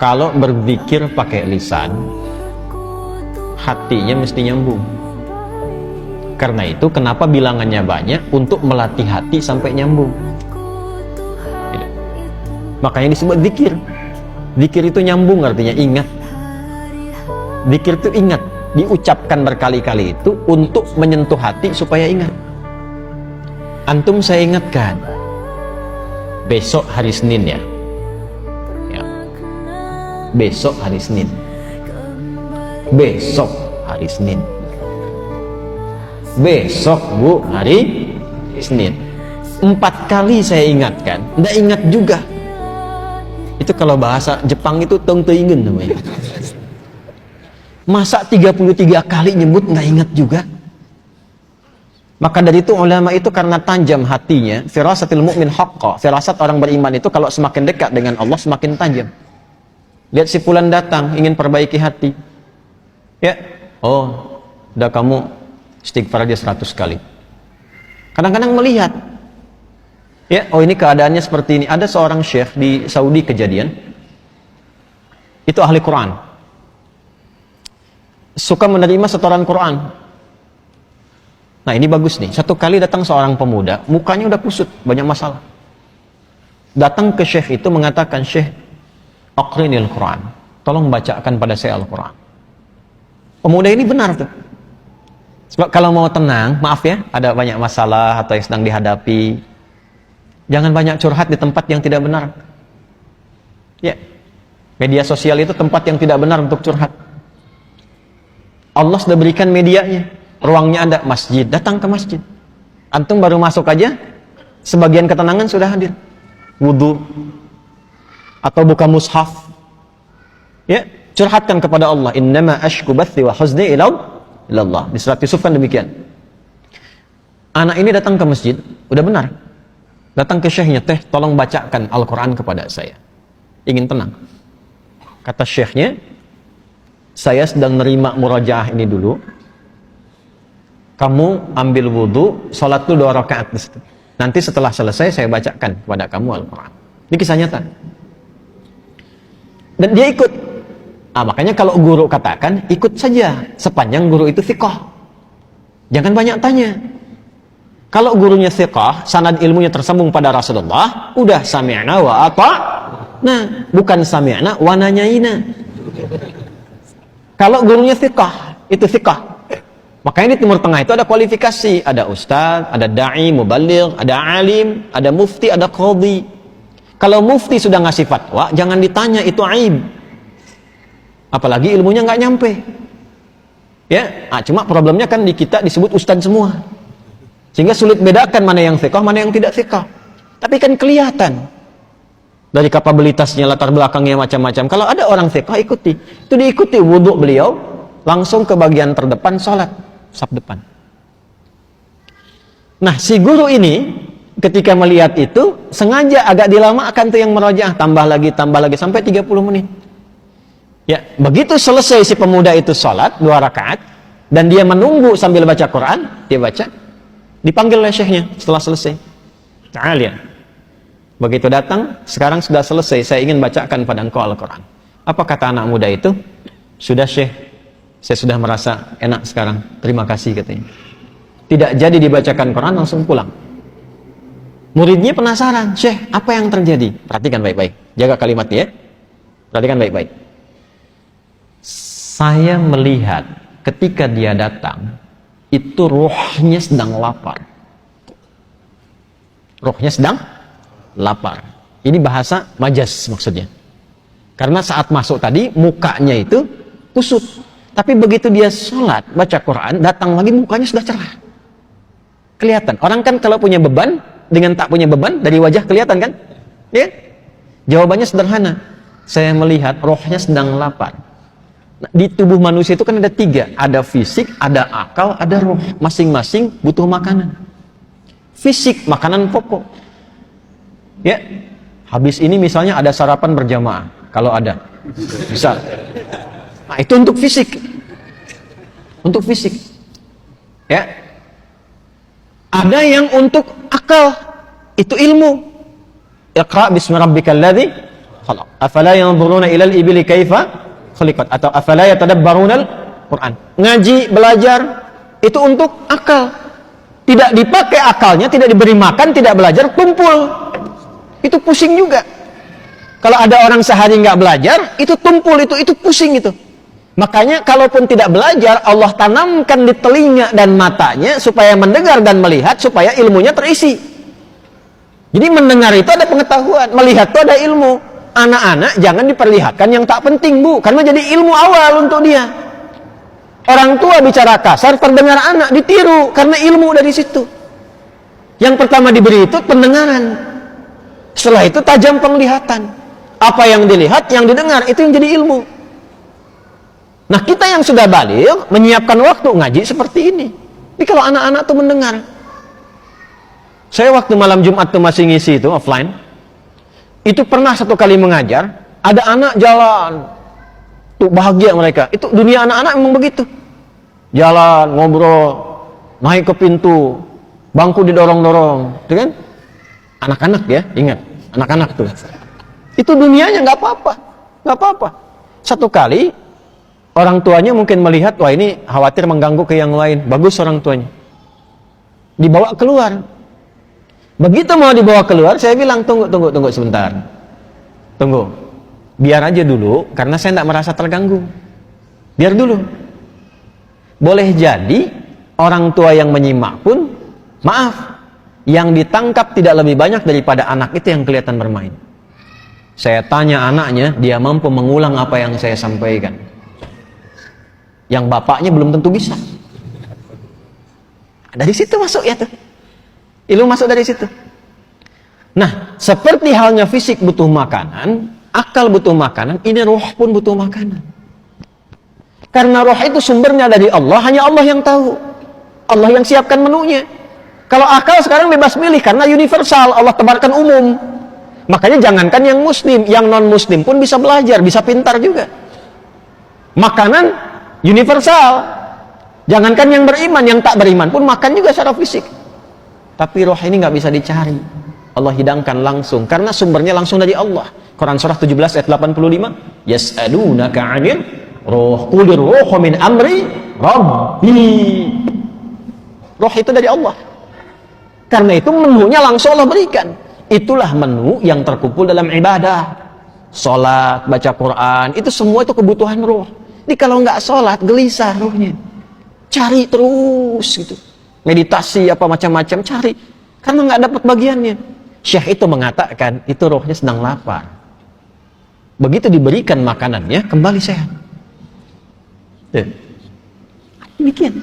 Kalau berzikir pakai lisan, hatinya mesti nyambung. Karena itu kenapa bilangannya banyak, untuk melatih hati sampai nyambung. Makanya disebut zikir. Zikir itu nyambung, artinya ingat. Zikir itu ingat, diucapkan berkali-kali itu untuk menyentuh hati supaya ingat. Antum saya ingatkan, besok hari Senin ya. Besok hari Senin. Besok hari Senin. Besok Bu hari Senin. 4 kali saya ingatkan, nggak ingat juga. Itu kalau bahasa Jepang itu tong teingen namanya. Masa 33 kali nyebut nggak ingat juga? Maka dari itu ulama itu karena tajam hatinya, firasatil mu'min haqqa. Firasat orang beriman itu kalau semakin dekat dengan Allah semakin tajam. Lihat si fulan datang ingin perbaiki hati. Ya, oh, udah kamu istighfar aja 100 kali. Kadang-kadang melihat, ya, oh ini keadaannya seperti ini. Ada seorang syekh di Saudi kejadian, itu ahli Quran, suka menerima setoran Quran. Nah ini bagus nih, satu kali datang seorang pemuda, mukanya udah kusut, banyak masalah. Datang ke syekh itu mengatakan, "Syekh, aqrinil Quran, tolong bacakan pada saya Al-Quran." Pemuda ini benar tuh. Sebab kalau mau tenang, maaf ya, ada banyak masalah atau yang sedang dihadapi, jangan banyak curhat di tempat yang tidak benar. Ya, media sosial itu tempat yang tidak benar untuk curhat. Allah sudah berikan medianya, ruangnya ada, masjid, datang ke masjid. Antum baru masuk aja, sebagian ketenangan sudah hadir. Wudu, atau buka mushaf, ya, curhatkan kepada Allah. Innama ashku bathi wa huzni ilallah. Di surat Yusuf kan demikian. Anak ini datang ke masjid, udah benar, datang ke syekhnya, "Teh, tolong bacakan Al-Quran kepada saya, ingin tenang." Kata syekhnya, "Saya sedang nerima murajaah ini dulu, kamu ambil wudu, sholat dulu 2 rakaat di situ. Nanti setelah selesai saya bacakan kepada kamu Al-Quran." Ini kisah nyata. Dan dia ikut. Makanya kalau guru katakan, ikut saja sepanjang guru itu thiqah. Jangan banyak tanya. Kalau gurunya thiqah, sanad ilmunya tersambung pada Rasulullah, udah sami'na wa ata'na, bukan sami'na wa nanyaina. Kalau gurunya thiqah, itu thiqah. Makanya di Timur Tengah itu ada kualifikasi, ada ustaz, ada da'i, mubaligh, ada alim, ada mufti, ada qadhi. Kalau mufti sudah ngasih fatwa, jangan ditanya, itu aib. Apalagi ilmunya nggak nyampe. Ya, cuma problemnya kan di kita disebut ustaz semua. Sehingga sulit bedakan mana yang thiqah, mana yang tidak thiqah. Tapi kan kelihatan dari kapabilitasnya, latar belakangnya macam-macam. Kalau ada orang thiqah, ikuti. Itu diikuti wudhu beliau, langsung ke bagian terdepan sholat, saf depan. Nah, si guru ini ketika melihat itu, sengaja agak dilamakan tuh yang merajaah, tambah lagi sampai 30 menit. Ya, begitu selesai si pemuda itu sholat 2 rakaat dan dia menunggu sambil baca Quran, dia baca, dipanggil oleh syekhnya setelah selesai. Ta'al. Begitu datang, sekarang sudah selesai, saya ingin bacakan pada engkau Al-Quran. Apa kata anak muda itu? Sudah syekh, saya sudah merasa enak sekarang, terima kasih katanya. Tidak jadi dibacakan Quran, langsung pulang. Muridnya penasaran, "Syekh, apa yang terjadi?" Perhatikan baik-baik, jaga kalimatnya ya. Perhatikan baik-baik. Saya melihat ketika dia datang, itu rohnya sedang lapar. Rohnya sedang lapar. Ini bahasa majas maksudnya. Karena saat masuk tadi, mukanya itu kusut. Tapi begitu dia sholat, baca Quran, datang lagi mukanya sudah cerah. Kelihatan. Orang kan kalau punya beban, dengan tak punya beban, dari wajah kelihatan kan? Ya? Jawabannya sederhana. Saya melihat rohnya sedang lapar. Nah, di tubuh manusia itu kan ada 3. Ada fisik, ada akal, ada roh. Masing-masing butuh makanan. Fisik, makanan pokok. Ya, habis ini misalnya ada sarapan berjamaah. Kalau ada. Bisa. Nah, itu untuk fisik. Untuk fisik. Ya. Ada yang untuk akal. Itu ilmu. Iqra bismi rabbikal ladzi khalaq. Afala yanzuruna ilal ibili kaifa khuliqat, atau afala yatadabbarunal Quran. Ngaji, belajar itu untuk akal. Tidak dipakai akalnya, tidak diberi makan, tidak belajar, tumpul. Itu pusing juga. Kalau ada orang sehari nggak belajar, itu tumpul, itu pusing itu. Makanya kalaupun tidak belajar, Allah tanamkan di telinga dan matanya supaya mendengar dan melihat, supaya ilmunya terisi. Jadi mendengar itu ada pengetahuan, melihat itu ada ilmu. Anak-anak jangan diperlihatkan yang tak penting, Bu, karena jadi ilmu awal untuk dia. Orang tua bicara kasar, terdengar anak ditiru karena ilmu dari situ. Yang pertama diberi itu pendengaran. Setelah itu tajam penglihatan. Apa yang dilihat, yang didengar, itu yang jadi ilmu. Nah, kita yang sudah balik menyiapkan waktu ngaji seperti ini. Tapi kalau anak-anak tuh mendengar. Saya waktu malam Jumat tuh masih ngisi itu offline. Itu pernah satu kali mengajar, ada anak jalan. Tuh bahagia mereka. Itu dunia anak-anak memang begitu. Jalan, ngobrol, naik ke pintu, bangku didorong-dorong, itu kan? Anak-anak ya, ingat, anak-anak tuh. Itu dunianya nggak apa-apa, nggak apa-apa. Satu kali orang tuanya mungkin melihat, wah ini khawatir mengganggu ke yang lain. Bagus orang tuanya. Dibawa keluar. Begitu mau dibawa keluar, saya bilang tunggu sebentar. Tunggu. Biar aja dulu, karena saya tidak merasa terganggu. Biar dulu. Boleh jadi orang tua yang menyimak pun, maaf, yang ditangkap tidak lebih banyak daripada anak itu yang kelihatan bermain. Saya tanya anaknya, dia mampu mengulang apa yang saya sampaikan. Yang bapaknya belum tentu bisa. Dari situ masuk ya tuh. Ilmu masuk dari situ. Nah, seperti halnya fisik butuh makanan, akal butuh makanan, ini roh pun butuh makanan. Karena roh itu sumbernya dari Allah, hanya Allah yang tahu. Allah yang siapkan menunya. Kalau akal sekarang bebas milih, karena universal, Allah tebarkan umum. Makanya jangankan yang muslim, yang non-muslim pun bisa belajar, bisa pintar juga. Makanan universal. Jangankan yang beriman, yang tak beriman pun makan juga secara fisik. Tapi roh ini nggak bisa dicari. Allah hidangkan langsung, karena sumbernya langsung dari Allah. Quran surah 17 ayat 85. Yas'alunaka 'anil ruh, qulir ruhu min amri rabbi. Roh itu dari Allah. Karena itu menunya langsung Allah berikan. Itulah menu yang terkumpul dalam ibadah. Sholat, baca Quran, itu semua itu kebutuhan roh. Jadi kalau nggak sholat, gelisah rohnya. Cari terus gitu. Meditasi apa macam-macam, cari. Karena nggak dapat bagiannya. Syekh itu mengatakan, itu rohnya sedang lapar. Begitu diberikan makanannya, kembali sehat. Demikian.